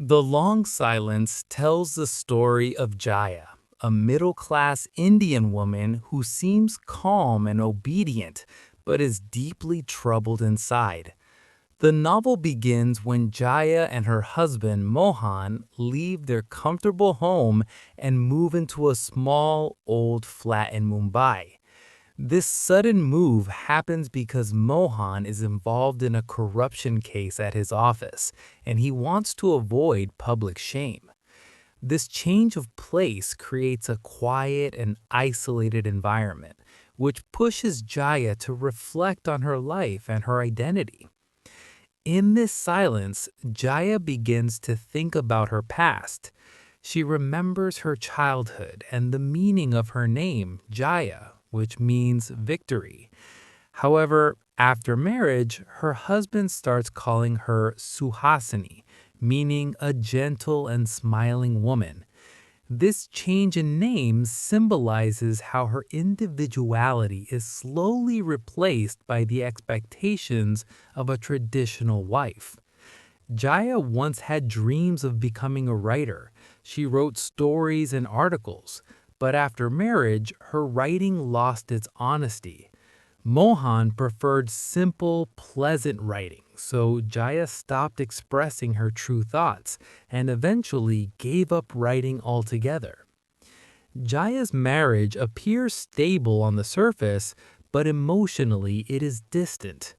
The Long Silence tells the story of Jaya, a middle-class Indian woman who seems calm and obedient, but is deeply troubled inside. The novel begins when Jaya and her husband Mohan leave their comfortable home and move into a small, old flat in Mumbai. This sudden move happens because Mohan is involved in a corruption case at his office, and he wants to avoid public shame. This change of place creates a quiet and isolated environment, which pushes Jaya to reflect on her life and her identity. In this silence, Jaya begins to think about her past. She remembers her childhood and the meaning of her name, Jaya, which means victory. However, after marriage, her husband starts calling her Suhasini, meaning a gentle and smiling woman. This change in name symbolizes how her individuality is slowly replaced by the expectations of a traditional wife. Jaya once had dreams of becoming a writer. She wrote stories and articles, but after marriage, her writing lost its honesty. Mohan preferred simple, pleasant writing, so Jaya stopped expressing her true thoughts and eventually gave up writing altogether. Jaya's marriage appears stable on the surface, but emotionally it is distant.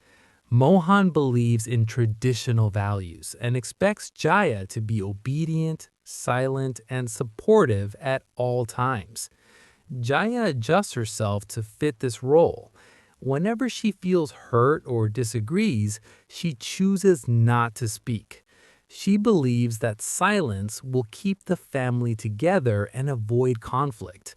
Mohan believes in traditional values and expects Jaya to be obedient, silent, and supportive at all times. Jaya adjusts herself to fit this role. Whenever she feels hurt or disagrees, she chooses not to speak. She believes that silence will keep the family together and avoid conflict.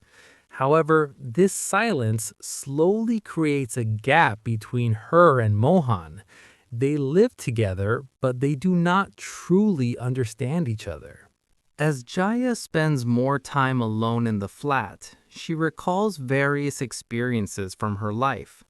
However, this silence slowly creates a gap between her and Mohan. They live together, but they do not truly understand each other. As Jaya spends more time alone in the flat, she recalls various experiences from her life.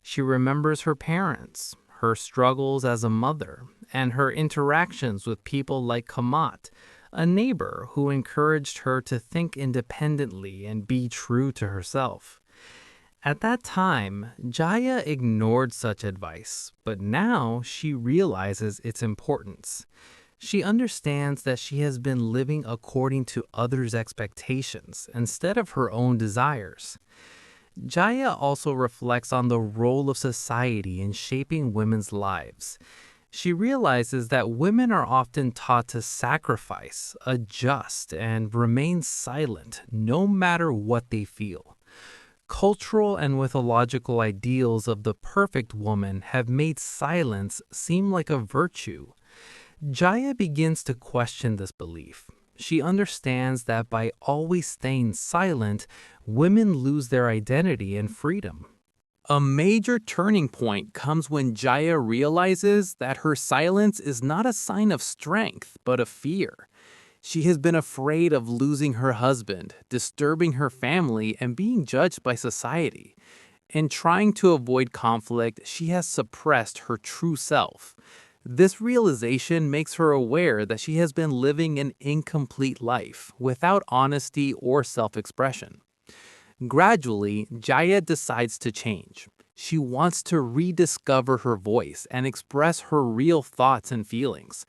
She remembers her parents, her struggles as a mother, and her interactions with people like Kamat, a neighbor who encouraged her to think independently and be true to herself. At that time, Jaya ignored such advice, but now she realizes its importance. She understands that she has been living according to others' expectations instead of her own desires. Jaya also reflects on the role of society in shaping women's lives. She realizes that women are often taught to sacrifice, adjust, and remain silent no matter what they feel. Cultural and mythological ideals of the perfect woman have made silence seem like a virtue. Jaya begins to question this belief. She understands that by always staying silent, women lose their identity and freedom. A major turning point comes when Jaya realizes that her silence is not a sign of strength, but of fear. She has been afraid of losing her husband, disturbing her family, and being judged by society. In trying to avoid conflict, she has suppressed her true self. This realization makes her aware that she has been living an incomplete life without honesty or self-expression. Gradually, Jaya decides to change. She wants to rediscover her voice and express her real thoughts and feelings.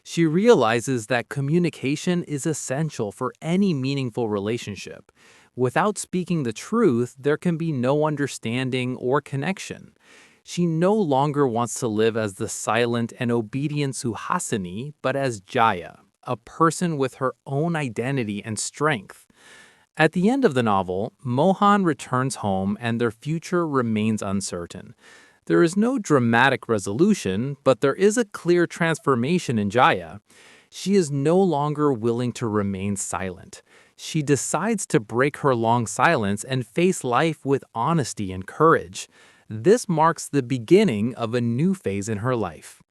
She realizes that communication is essential for any meaningful relationship. Without speaking the truth, there can be no understanding or connection. She no longer wants to live as the silent and obedient Suhasini, but as Jaya, a person with her own identity and strength. At the end of the novel, Mohan returns home and their future remains uncertain. There is no dramatic resolution, but there is a clear transformation in Jaya. She is no longer willing to remain silent. She decides to break her long silence and face life with honesty and courage. This marks the beginning of a new phase in her life.